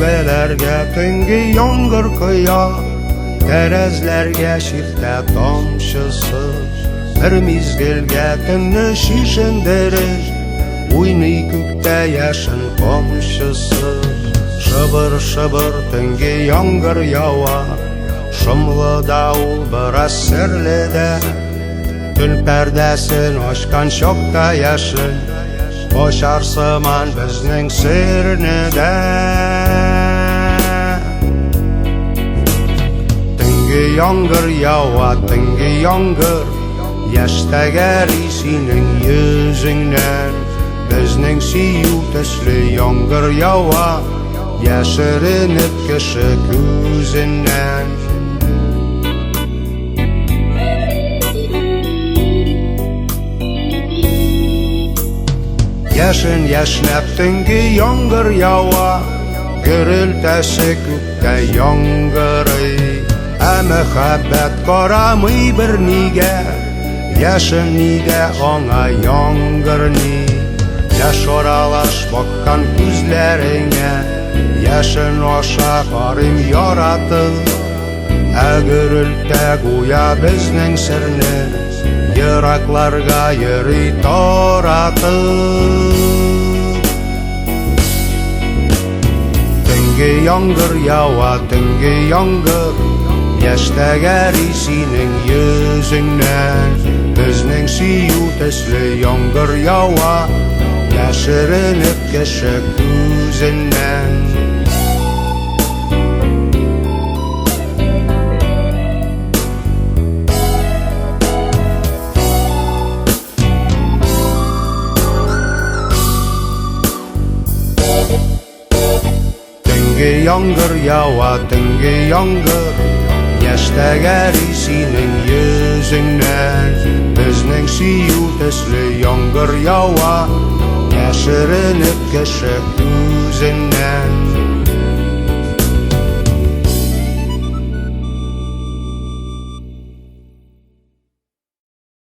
Tepelerge tungi yomg'ir quyoq, Terazlarga shirta tomchisi, bir mezgilga tunni shishindirib, o'yniy ko'kda yashin tomchisi. Shibir shibir tungi yomg'ir yog'ar, shumli davul biroz sirlida, tun pardasin ochgan shoqda yashin Boşarsaman bizning sirnida. Tungi yomg'ir yog'ar, tungi yomg'ir, yashtagar sening yuzingdan. Bizning siyu tusli yomg'ir yog'ar, yashirinib kishi ko'zingdan. Yashin yashnab tungi yomg'ir yog'ar, G'uriltasi ko'kda yomg'iri. Muhabbat qorami bir nega, Yashin nega ona yomg'irni. Yash oralash boqqan ko'zlaringga, Yashin osha qorim yoratib. G'urilta go'yo bizning sirni, Yiroqlarga yuri toratib. Tungi yomg'ir yog'ar, tungi yomg'ir, yashtagar sening yuzingdan. Bizning siyu tusli yomg'ir yog'ar, yashirinib kishi ko'zingdan. Tungi yomg'ir yog'ar, tungi yomg'ir, yashtagar sening yuzingdan. Bizning siyu tusli yomg'ir yog'ar, yashirinib kishi ko'zingdan.